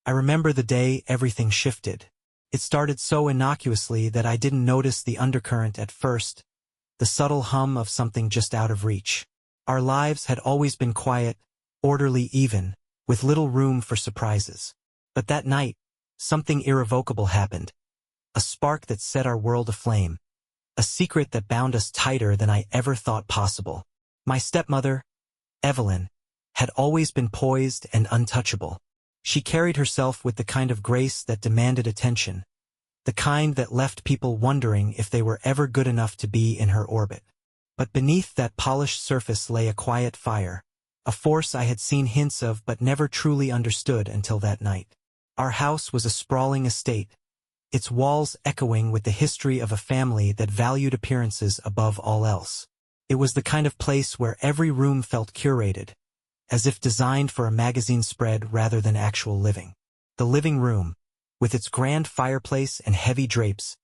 I remember the day everything shifted. It started so innocuously that I didn't notice the undercurrent at first, the subtle hum of something just out of reach. Our lives had always been quiet, orderly even, with little room for surprises. But that night, something irrevocable happened. A spark that set our world aflame. A secret that bound us tighter than I ever thought possible. My stepmother, Evelyn, had always been poised and untouchable. She carried herself with the kind of grace that demanded attention, the kind that left people wondering if they were ever good enough to be in her orbit. But beneath that polished surface lay a quiet fire, a force I had seen hints of but never truly understood until that night. Our house was a sprawling estate, its walls echoing with the history of a family that valued appearances above all else. It was the kind of place where every room felt curated, as if designed for a magazine spread rather than actual living. The living room, with its grand fireplace and heavy drapes,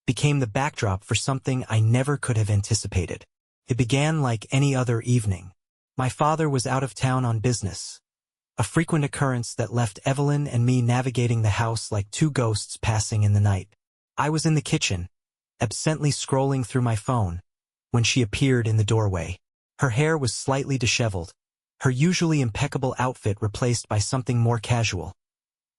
became the backdrop for something I never could have anticipated. It began like any other evening. My father was out of town on business, a frequent occurrence that left Evelyn and me navigating the house like two ghosts passing in the night. I was in the kitchen, absently scrolling through my phone, when she appeared in the doorway. Her hair was slightly disheveled, her usually impeccable outfit replaced by something more casual.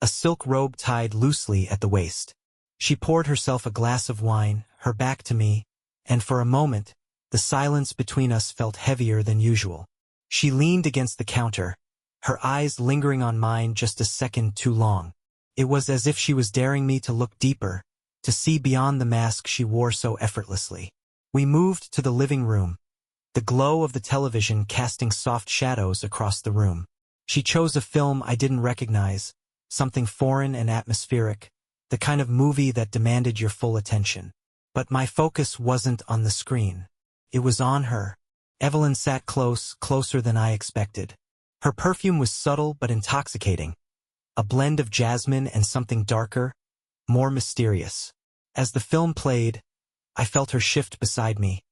A silk robe tied loosely at the waist. She poured herself a glass of wine, her back to me, and for a moment, the silence between us felt heavier than usual. She leaned against the counter, her eyes lingering on mine just a second too long. It was as if she was daring me to look deeper, to see beyond the mask she wore so effortlessly. We moved to the living room, the glow of the television casting soft shadows across the room. She chose a film I didn't recognize, something foreign and atmospheric, the kind of movie that demanded your full attention. But my focus wasn't on the screen. It was on her. Evelyn sat closer than I expected. Her perfume was subtle but intoxicating, a blend of jasmine and something darker, more mysterious. As the film played, I felt her shift beside me,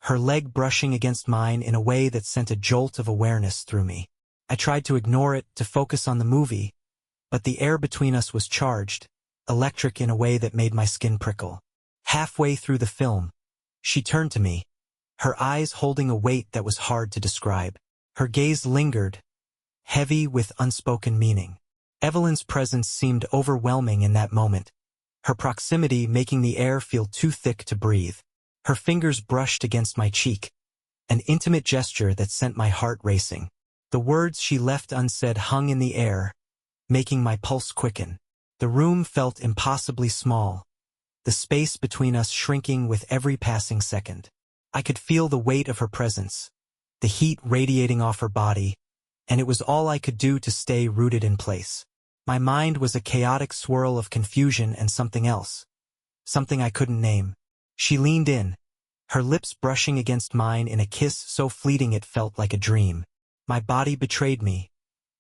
her leg brushing against mine in a way that sent a jolt of awareness through me. I tried to ignore it, to focus on the movie, but the air between us was charged, electric in a way that made my skin prickle. Halfway through the film, she turned to me, her eyes holding a weight that was hard to describe. Her gaze lingered, heavy with unspoken meaning. Evelyn's presence seemed overwhelming in that moment, her proximity making the air feel too thick to breathe. Her fingers brushed against my cheek, an intimate gesture that sent my heart racing. The words she left unsaid hung in the air, making my pulse quicken. The room felt impossibly small, the space between us shrinking with every passing second. I could feel the weight of her presence, the heat radiating off her body, and it was all I could do to stay rooted in place. My mind was a chaotic swirl of confusion and something else, something I couldn't name. She leaned in, her lips brushing against mine in a kiss so fleeting it felt like a dream. My body betrayed me,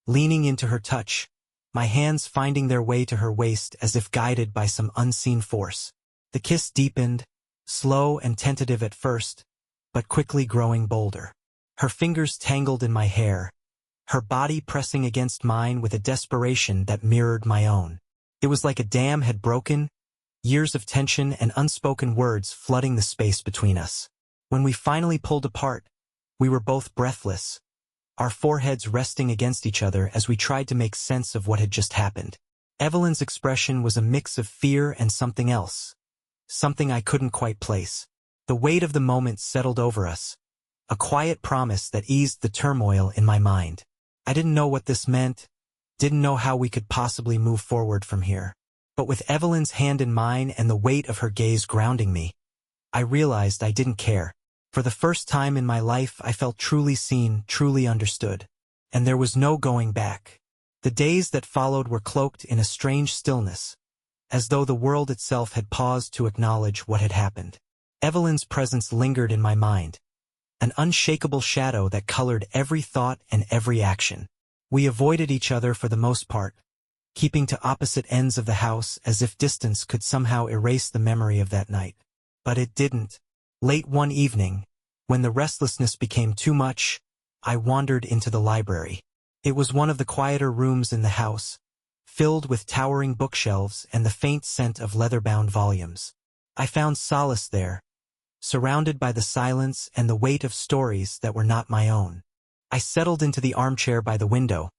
leaning into her touch, my hands finding their way to her waist as if guided by some unseen force. The kiss deepened, slow and tentative at first, but quickly growing bolder. Her fingers tangled in my hair, her body pressing against mine with a desperation that mirrored my own. It was like a dam had broken, years of tension and unspoken words flooding the space between us. When we finally pulled apart, we were both breathless, our foreheads resting against each other as we tried to make sense of what had just happened. Evelyn's expression was a mix of fear and something else, something I couldn't quite place. The weight of the moment settled over us, a quiet promise that eased the turmoil in my mind. I didn't know what this meant, didn't know how we could possibly move forward from here. But with Evelyn's hand in mine and the weight of her gaze grounding me, I realized I didn't care. For the first time in my life I felt truly seen, truly understood. And there was no going back. The days that followed were cloaked in a strange stillness, as though the world itself had paused to acknowledge what had happened. Evelyn's presence lingered in my mind, an unshakable shadow that colored every thought and every action. We avoided each other for the most part, keeping to opposite ends of the house as if distance could somehow erase the memory of that night. But it didn't. Late one evening, when the restlessness became too much, I wandered into the library. It was one of the quieter rooms in the house, filled with towering bookshelves and the faint scent of leather-bound volumes. I found solace there, surrounded by the silence and the weight of stories that were not my own. I settled into the armchair by the window,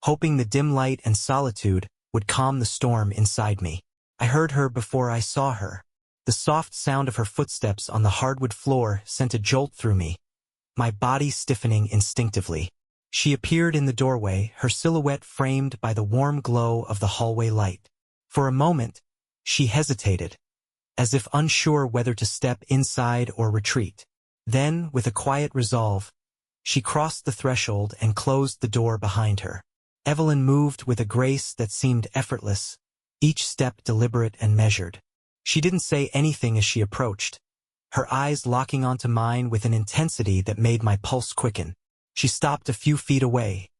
hoping the dim light and solitude would calm the storm inside me. I heard her before I saw her. The soft sound of her footsteps on the hardwood floor sent a jolt through me, my body stiffening instinctively. She appeared in the doorway, her silhouette framed by the warm glow of the hallway light. For a moment, she hesitated, as if unsure whether to step inside or retreat. Then, with a quiet resolve, she crossed the threshold and closed the door behind her. Evelyn moved with a grace that seemed effortless, each step deliberate and measured. She didn't say anything as she approached, her eyes locking onto mine with an intensity that made my pulse quicken. She stopped a few feet away,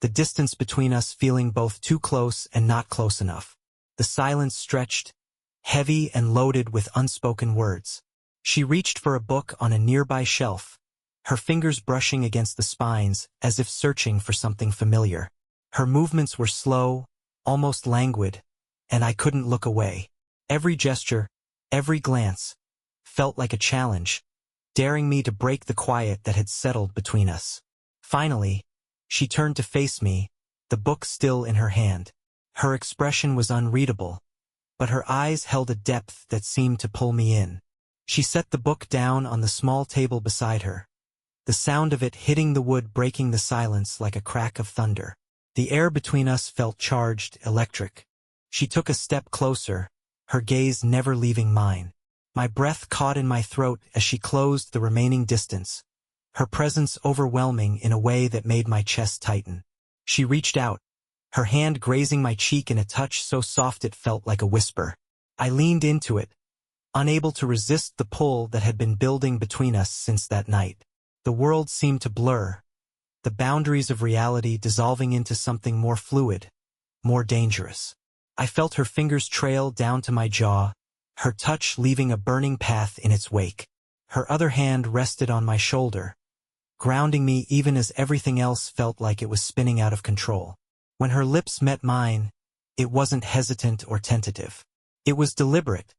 the distance between us feeling both too close and not close enough. The silence stretched, heavy and loaded with unspoken words. She reached for a book on a nearby shelf, her fingers brushing against the spines as if searching for something familiar. Her movements were slow, almost languid, and I couldn't look away. Every gesture, every glance, felt like a challenge, daring me to break the quiet that had settled between us. Finally, she turned to face me, the book still in her hand. Her expression was unreadable, but her eyes held a depth that seemed to pull me in. She set the book down on the small table beside her, the sound of it hitting the wood breaking the silence like a crack of thunder. The air between us felt charged, electric. She took a step closer, her gaze never leaving mine. My breath caught in my throat as she closed the remaining distance, her presence overwhelming in a way that made my chest tighten. She reached out, her hand grazing my cheek in a touch so soft it felt like a whisper. I leaned into it, unable to resist the pull that had been building between us since that night. The world seemed to blur, the boundaries of reality dissolving into something more fluid, more dangerous. I felt her fingers trail down to my jaw, her touch leaving a burning path in its wake. Her other hand rested on my shoulder, grounding me even as everything else felt like it was spinning out of control. When her lips met mine, it wasn't hesitant or tentative. It was deliberate,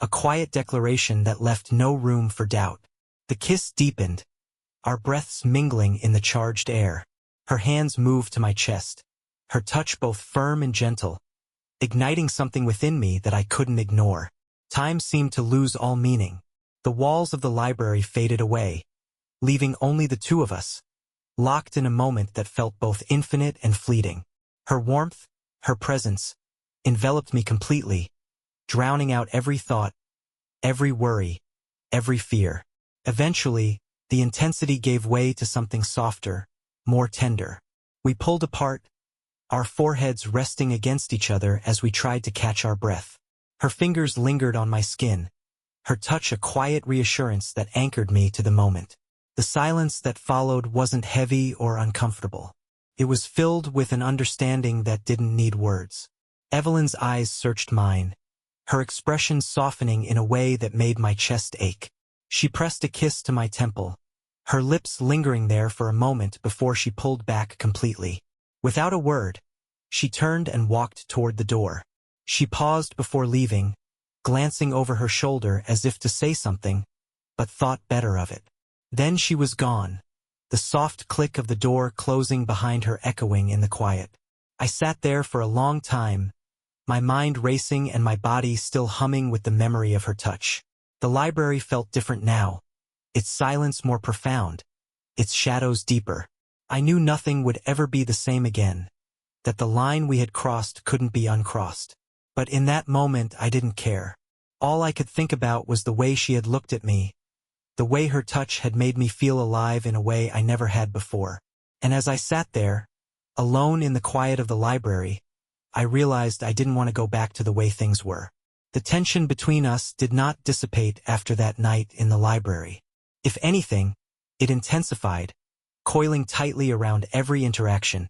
a quiet declaration that left no room for doubt. The kiss deepened, our breaths mingling in the charged air. Her hands moved to my chest, her touch both firm and gentle, igniting something within me that I couldn't ignore. Time seemed to lose all meaning. The walls of the library faded away, leaving only the two of us, locked in a moment that felt both infinite and fleeting. Her warmth, her presence, enveloped me completely, drowning out every thought, every worry, every fear. Eventually, the intensity gave way to something softer, more tender. We pulled apart, our foreheads resting against each other as we tried to catch our breath. Her fingers lingered on my skin, her touch a quiet reassurance that anchored me to the moment. The silence that followed wasn't heavy or uncomfortable. It was filled with an understanding that didn't need words. Evelyn's eyes searched mine, her expression softening in a way that made my chest ache. She pressed a kiss to my temple, her lips lingering there for a moment before she pulled back completely. Without a word, she turned and walked toward the door. She paused before leaving, glancing over her shoulder as if to say something, but thought better of it. Then she was gone, the soft click of the door closing behind her echoing in the quiet. I sat there for a long time, my mind racing and my body still humming with the memory of her touch. The library felt different now, its silence more profound, its shadows deeper. I knew nothing would ever be the same again, that the line we had crossed couldn't be uncrossed. But in that moment I didn't care. All I could think about was the way she had looked at me, the way her touch had made me feel alive in a way I never had before. And as I sat there, alone in the quiet of the library, I realized I didn't want to go back to the way things were. The tension between us did not dissipate after that night in the library. If anything, it intensified, coiling tightly around every interaction,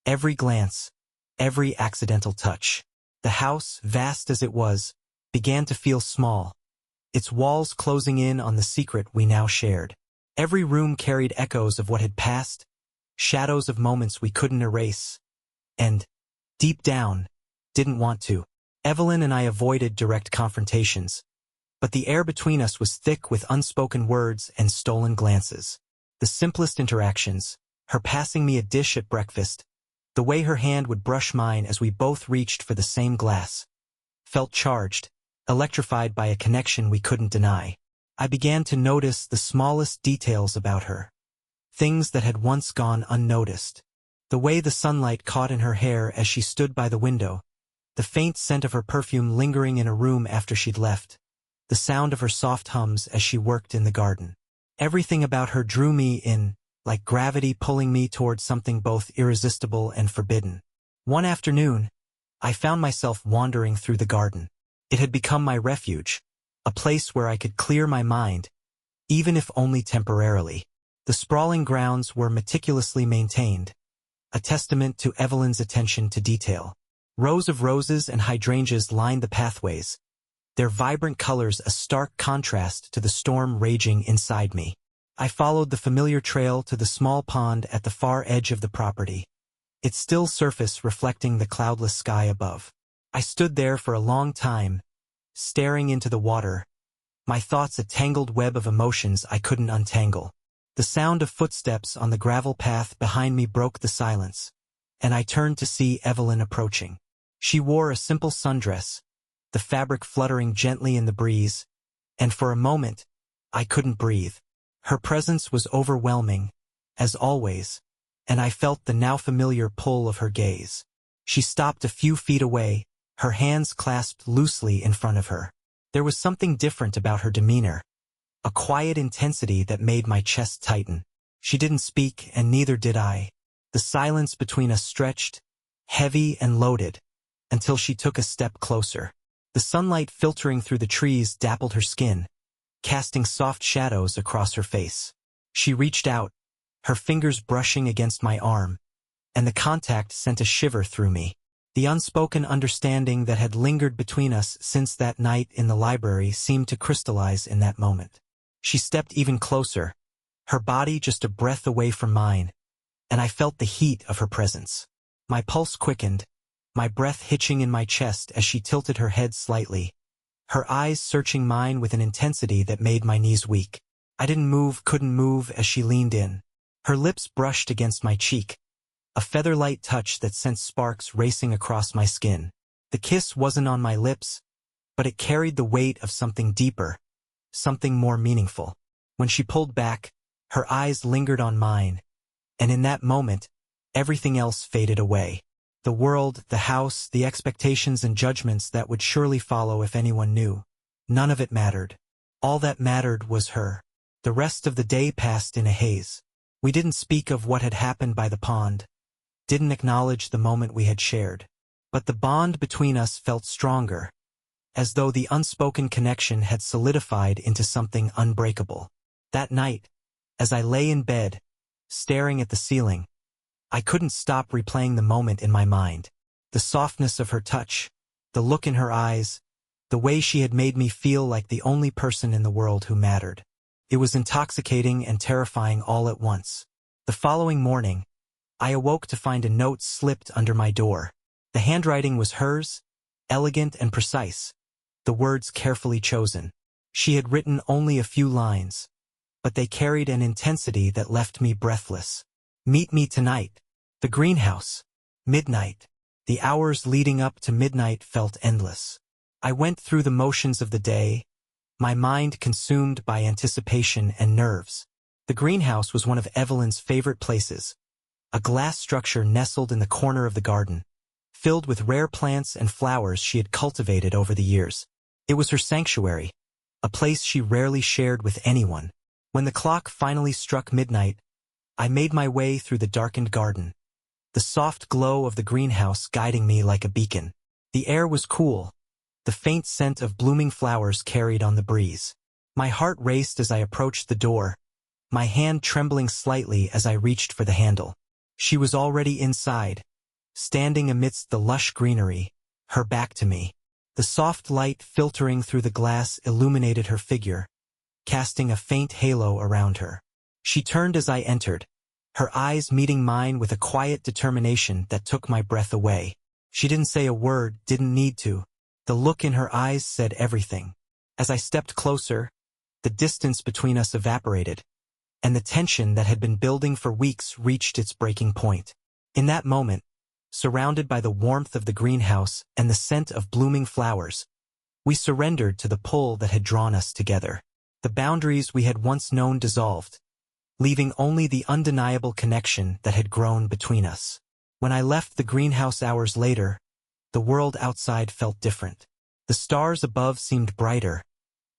every glance, every accidental touch. The house, vast as it was, began to feel small, its walls closing in on the secret we now shared. Every room carried echoes of what had passed, shadows of moments we couldn't erase. And, deep down, didn't want to. Evelyn and I avoided direct confrontations, but the air between us was thick with unspoken words and stolen glances. The simplest interactions, her passing me a dish at breakfast, the way her hand would brush mine as we both reached for the same glass, felt charged, electrified by a connection we couldn't deny. I began to notice the smallest details about her, things that had once gone unnoticed. The way the sunlight caught in her hair as she stood by the window, the faint scent of her perfume lingering in a room after she'd left, the sound of her soft hums as she worked in the garden. Everything about her drew me in, like gravity pulling me towards something both irresistible and forbidden. One afternoon, I found myself wandering through the garden. It had become my refuge, a place where I could clear my mind, even if only temporarily. The sprawling grounds were meticulously maintained, a testament to Evelyn's attention to detail. Rows of roses and hydrangeas lined the pathways, their vibrant colors a stark contrast to the storm raging inside me. I followed the familiar trail to the small pond at the far edge of the property, its still surface reflecting the cloudless sky above. I stood there for a long time, staring into the water, my thoughts a tangled web of emotions I couldn't untangle. The sound of footsteps on the gravel path behind me broke the silence, and I turned to see Evelyn approaching. She wore a simple sundress, the fabric fluttering gently in the breeze, and for a moment, I couldn't breathe. Her presence was overwhelming, as always, and I felt the now familiar pull of her gaze. She stopped a few feet away, her hands clasped loosely in front of her. There was something different about her demeanor, a quiet intensity that made my chest tighten. She didn't speak, and neither did I. The silence between us stretched, heavy and loaded, until she took a step closer. The sunlight filtering through the trees dappled her skin, casting soft shadows across her face. She reached out, her fingers brushing against my arm, and the contact sent a shiver through me. The unspoken understanding that had lingered between us since that night in the library seemed to crystallize in that moment. She stepped even closer, her body just a breath away from mine, and I felt the heat of her presence. My pulse quickened, my breath hitching in my chest as she tilted her head slightly, her eyes searching mine with an intensity that made my knees weak. I couldn't move as she leaned in. Her lips brushed against my cheek, a feather-light touch that sent sparks racing across my skin. The kiss wasn't on my lips, but it carried the weight of something deeper, something more meaningful. When she pulled back, her eyes lingered on mine, and in that moment, everything else faded away. The world, the house, the expectations and judgments that would surely follow if anyone knew. None of it mattered. All that mattered was her. The rest of the day passed in a haze. We didn't speak of what had happened by the pond, didn't acknowledge the moment we had shared. But the bond between us felt stronger, as though the unspoken connection had solidified into something unbreakable. That night, as I lay in bed, staring at the ceiling, I couldn't stop replaying the moment in my mind. The softness of her touch, the look in her eyes, the way she had made me feel like the only person in the world who mattered. It was intoxicating and terrifying all at once. The following morning, I awoke to find a note slipped under my door. The handwriting was hers, elegant and precise, the words carefully chosen. She had written only a few lines, but they carried an intensity that left me breathless. Meet me tonight. The greenhouse. Midnight. The hours leading up to midnight felt endless. I went through the motions of the day, my mind consumed by anticipation and nerves. The greenhouse was one of Evelyn's favorite places, a glass structure nestled in the corner of the garden, filled with rare plants and flowers she had cultivated over the years. It was her sanctuary, a place she rarely shared with anyone. When the clock finally struck midnight, I made my way through the darkened garden, the soft glow of the greenhouse guiding me like a beacon. The air was cool, the faint scent of blooming flowers carried on the breeze. My heart raced as I approached the door, my hand trembling slightly as I reached for the handle. She was already inside, standing amidst the lush greenery, her back to me. The soft light filtering through the glass illuminated her figure, casting a faint halo around her. She turned as I entered, her eyes meeting mine with a quiet determination that took my breath away. She didn't say a word, didn't need to. The look in her eyes said everything. As I stepped closer, the distance between us evaporated, and the tension that had been building for weeks reached its breaking point. In that moment, surrounded by the warmth of the greenhouse and the scent of blooming flowers, we surrendered to the pull that had drawn us together. The boundaries we had once known dissolved, leaving only the undeniable connection that had grown between us. When I left the greenhouse hours later, the world outside felt different. The stars above seemed brighter,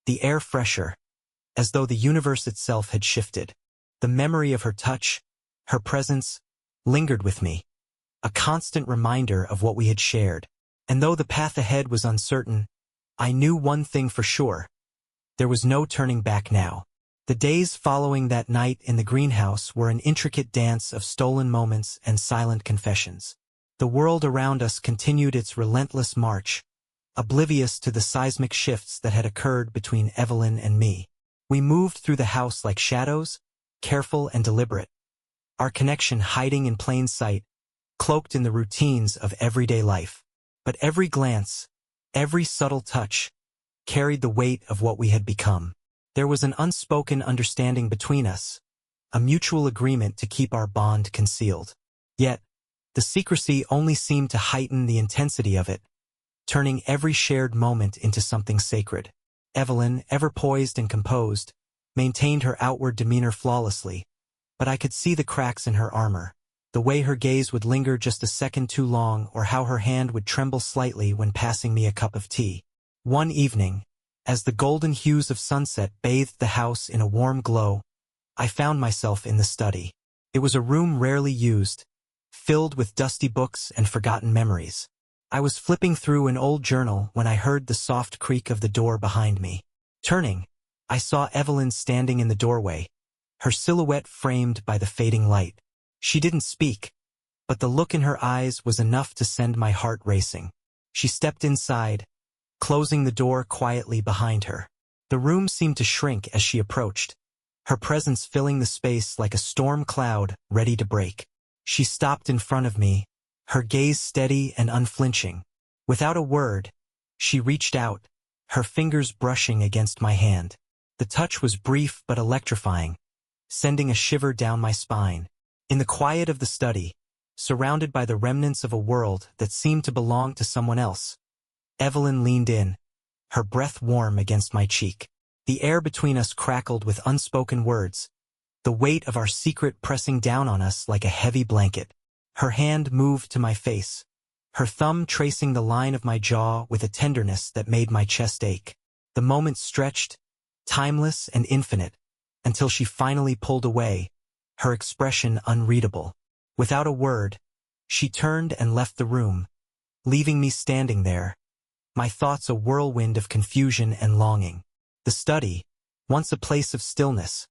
the air fresher, as though the universe itself had shifted. The memory of her touch, her presence, lingered with me, a constant reminder of what we had shared. And though the path ahead was uncertain, I knew one thing for sure. There was no turning back now. The days following that night in the greenhouse were an intricate dance of stolen moments and silent confessions. The world around us continued its relentless march, oblivious to the seismic shifts that had occurred between Evelyn and me. We moved through the house like shadows, careful and deliberate, our connection hiding in plain sight, cloaked in the routines of everyday life. But every glance, every subtle touch, carried the weight of what we had become. There was an unspoken understanding between us, a mutual agreement to keep our bond concealed. Yet, the secrecy only seemed to heighten the intensity of it, turning every shared moment into something sacred. Evelyn, ever poised and composed, maintained her outward demeanor flawlessly, but I could see the cracks in her armor, the way her gaze would linger just a second too long or how her hand would tremble slightly when passing me a cup of tea. One evening, as the golden hues of sunset bathed the house in a warm glow, I found myself in the study. It was a room rarely used, filled with dusty books and forgotten memories. I was flipping through an old journal when I heard the soft creak of the door behind me. Turning, I saw Evelyn standing in the doorway, her silhouette framed by the fading light. She didn't speak, but the look in her eyes was enough to send my heart racing. She stepped inside, closing the door quietly behind her. The room seemed to shrink as she approached, her presence filling the space like a storm cloud ready to break. She stopped in front of me, her gaze steady and unflinching. Without a word, she reached out, her fingers brushing against my hand. The touch was brief but electrifying, sending a shiver down my spine. In the quiet of the study, surrounded by the remnants of a world that seemed to belong to someone else, Evelyn leaned in, her breath warm against my cheek. The air between us crackled with unspoken words, the weight of our secret pressing down on us like a heavy blanket. Her hand moved to my face, her thumb tracing the line of my jaw with a tenderness that made my chest ache. The moment stretched, timeless and infinite, until she finally pulled away, her expression unreadable. Without a word, she turned and left the room, leaving me standing there, my thoughts a whirlwind of confusion and longing. The study, once a place of stillness,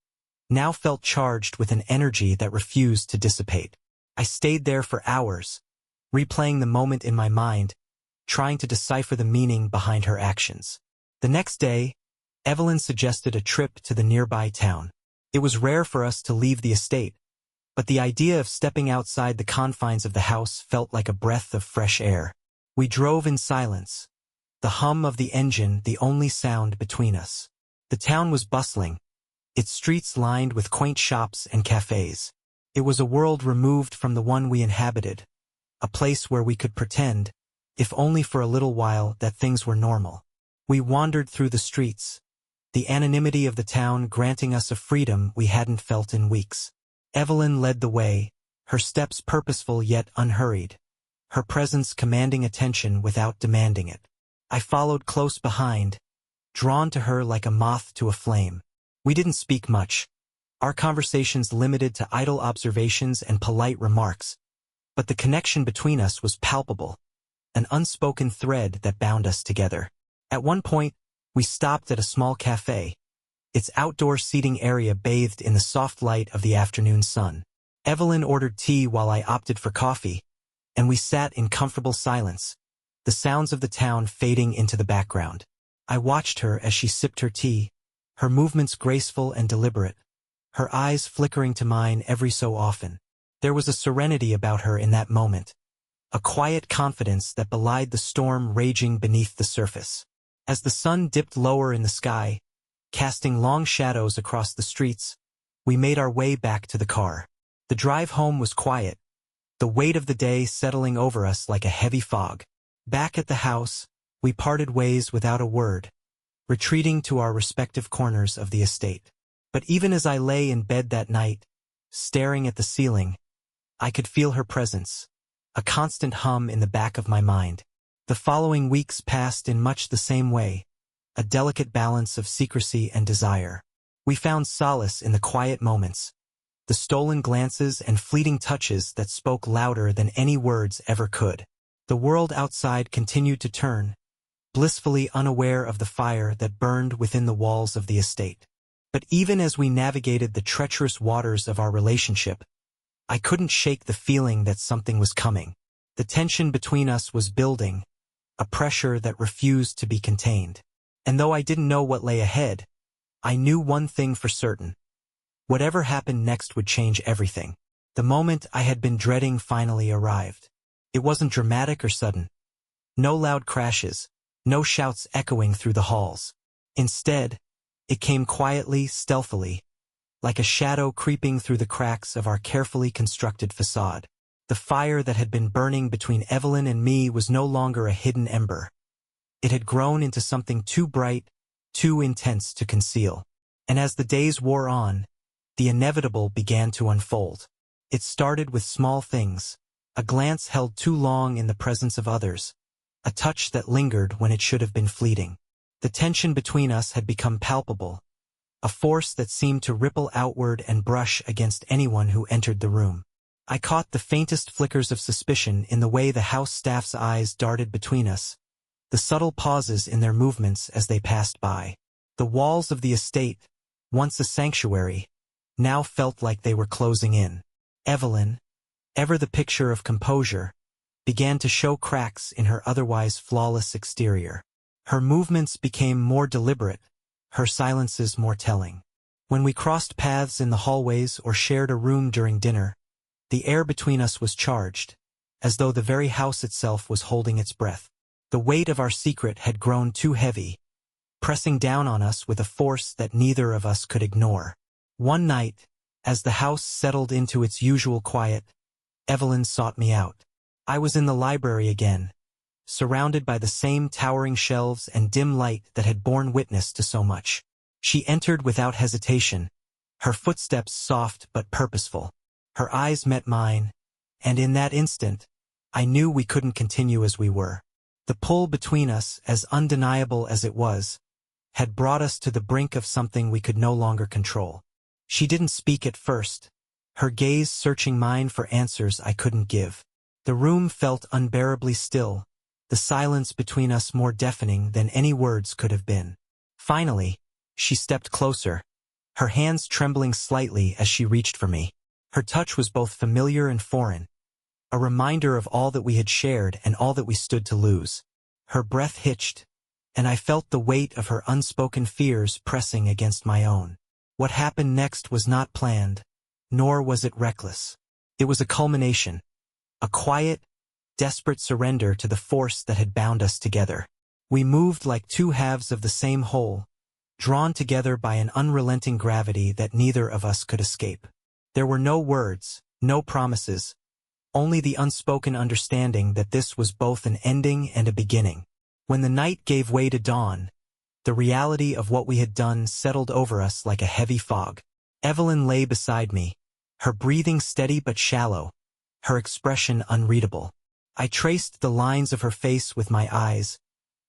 now felt charged with an energy that refused to dissipate. I stayed there for hours, replaying the moment in my mind, trying to decipher the meaning behind her actions. The next day, Evelyn suggested a trip to the nearby town. It was rare for us to leave the estate, but the idea of stepping outside the confines of the house felt like a breath of fresh air. We drove in silence, the hum of the engine the only sound between us. The town was bustling, its streets lined with quaint shops and cafes. It was a world removed from the one we inhabited, a place where we could pretend, if only for a little while, that things were normal. We wandered through the streets, the anonymity of the town granting us a freedom we hadn't felt in weeks. Evelyn led the way, her steps purposeful yet unhurried, her presence commanding attention without demanding it. I followed close behind, drawn to her like a moth to a flame. We didn't speak much, our conversations limited to idle observations and polite remarks, but the connection between us was palpable, an unspoken thread that bound us together. At one point, we stopped at a small cafe, its outdoor seating area bathed in the soft light of the afternoon sun. Evelyn ordered tea while I opted for coffee, and we sat in comfortable silence, the sounds of the town fading into the background. I watched her as she sipped her tea, her movements graceful and deliberate, her eyes flickering to mine every so often. There was a serenity about her in that moment, a quiet confidence that belied the storm raging beneath the surface. As the sun dipped lower in the sky, casting long shadows across the streets, we made our way back to the car. The drive home was quiet, the weight of the day settling over us like a heavy fog. Back at the house, we parted ways without a word, retreating to our respective corners of the estate. But even as I lay in bed that night, staring at the ceiling, I could feel her presence, a constant hum in the back of my mind. The following weeks passed in much the same way, a delicate balance of secrecy and desire. We found solace in the quiet moments, the stolen glances and fleeting touches that spoke louder than any words ever could. The world outside continued to turn, blissfully unaware of the fire that burned within the walls of the estate. But even as we navigated the treacherous waters of our relationship, I couldn't shake the feeling that something was coming. The tension between us was building, a pressure that refused to be contained. And though I didn't know what lay ahead, I knew one thing for certain. Whatever happened next would change everything. The moment I had been dreading finally arrived. It wasn't dramatic or sudden. No loud crashes, no shouts echoing through the halls. Instead, it came quietly, stealthily, like a shadow creeping through the cracks of our carefully constructed facade. The fire that had been burning between Evelyn and me was no longer a hidden ember. It had grown into something too bright, too intense to conceal. And as the days wore on, the inevitable began to unfold. It started with small things, a glance held too long in the presence of others, a touch that lingered when it should have been fleeting. The tension between us had become palpable, a force that seemed to ripple outward and brush against anyone who entered the room. I caught the faintest flickers of suspicion in the way the house staff's eyes darted between us, the subtle pauses in their movements as they passed by. The walls of the estate, once a sanctuary, now felt like they were closing in. Evelyn, ever the picture of composure, began to show cracks in her otherwise flawless exterior. Her movements became more deliberate, her silences more telling. When we crossed paths in the hallways or shared a room during dinner, the air between us was charged, as though the very house itself was holding its breath. The weight of our secret had grown too heavy, pressing down on us with a force that neither of us could ignore. One night, as the house settled into its usual quiet, Evelyn sought me out. I was in the library again, surrounded by the same towering shelves and dim light that had borne witness to so much. She entered without hesitation, her footsteps soft but purposeful. Her eyes met mine, and in that instant, I knew we couldn't continue as we were. The pull between us, as undeniable as it was, had brought us to the brink of something we could no longer control. She didn't speak at first, her gaze searching mine for answers I couldn't give. The room felt unbearably still, the silence between us more deafening than any words could have been. Finally, she stepped closer, her hands trembling slightly as she reached for me. Her touch was both familiar and foreign, a reminder of all that we had shared and all that we stood to lose. Her breath hitched, and I felt the weight of her unspoken fears pressing against my own. What happened next was not planned, nor was it reckless. It was a culmination, a quiet, desperate surrender to the force that had bound us together. We moved like two halves of the same whole, drawn together by an unrelenting gravity that neither of us could escape. There were no words, no promises, only the unspoken understanding that this was both an ending and a beginning. When the night gave way to dawn, the reality of what we had done settled over us like a heavy fog. Evelyn lay beside me, her breathing steady but shallow, her expression unreadable. I traced the lines of her face with my eyes,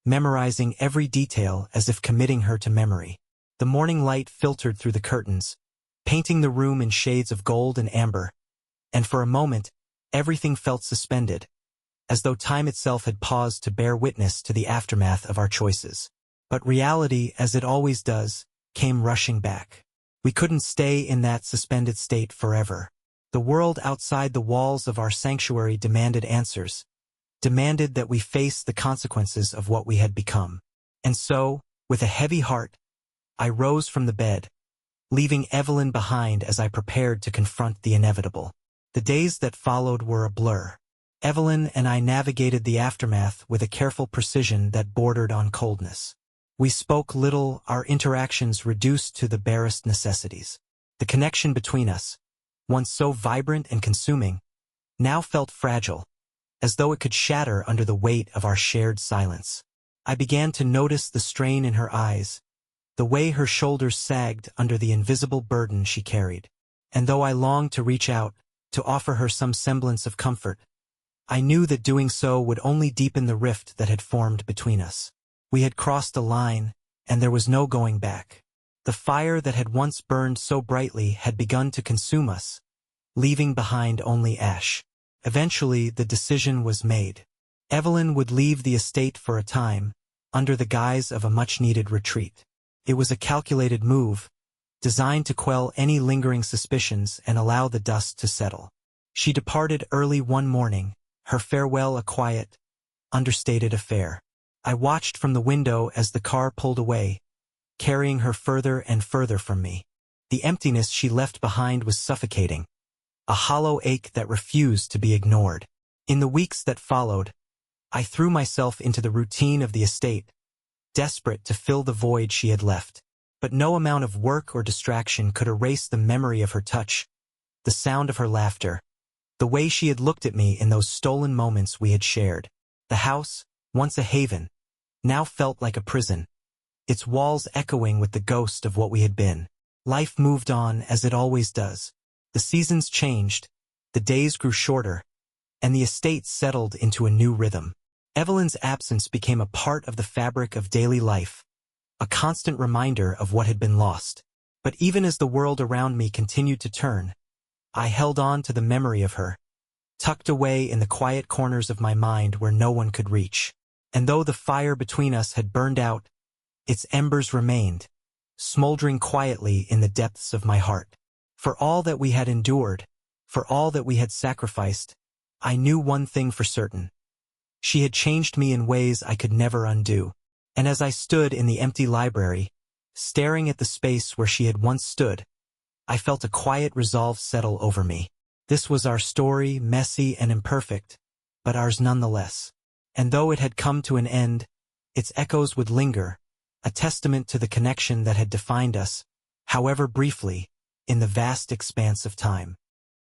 memorizing every detail as if committing her to memory. The morning light filtered through the curtains, painting the room in shades of gold and amber, and for a moment, everything felt suspended, as though time itself had paused to bear witness to the aftermath of our choices. But reality, as it always does, came rushing back. We couldn't stay in that suspended state forever. The world outside the walls of our sanctuary demanded answers, demanded that we face the consequences of what we had become. And so, with a heavy heart, I rose from the bed, leaving Evelyn behind as I prepared to confront the inevitable. The days that followed were a blur. Evelyn and I navigated the aftermath with a careful precision that bordered on coldness. We spoke little, our interactions reduced to the barest necessities. The connection between us, once so vibrant and consuming, now felt fragile, as though it could shatter under the weight of our shared silence. I began to notice the strain in her eyes, the way her shoulders sagged under the invisible burden she carried. And though I longed to reach out, to offer her some semblance of comfort, I knew that doing so would only deepen the rift that had formed between us. We had crossed a line, and there was no going back. The fire that had once burned so brightly had begun to consume us, leaving behind only ash. Eventually, the decision was made. Evelyn would leave the estate for a time, under the guise of a much-needed retreat. It was a calculated move, designed to quell any lingering suspicions and allow the dust to settle. She departed early one morning, her farewell a quiet, understated affair. I watched from the window as the car pulled away, carrying her further and further from me. The emptiness she left behind was suffocating, a hollow ache that refused to be ignored. In the weeks that followed, I threw myself into the routine of the estate, desperate to fill the void she had left. But no amount of work or distraction could erase the memory of her touch, the sound of her laughter, the way she had looked at me in those stolen moments we had shared. The house, once a haven, now felt like a prison, its walls echoing with the ghost of what we had been. Life moved on as it always does. The seasons changed, the days grew shorter, and the estate settled into a new rhythm. Evelyn's absence became a part of the fabric of daily life, a constant reminder of what had been lost. But even as the world around me continued to turn, I held on to the memory of her, tucked away in the quiet corners of my mind where no one could reach. And though the fire between us had burned out, its embers remained, smoldering quietly in the depths of my heart. For all that we had endured, for all that we had sacrificed, I knew one thing for certain. She had changed me in ways I could never undo. And as I stood in the empty library, staring at the space where she had once stood, I felt a quiet resolve settle over me. This was our story, messy and imperfect, but ours nonetheless. And though it had come to an end, its echoes would linger, a testament to the connection that had defined us, however briefly, in the vast expanse of time.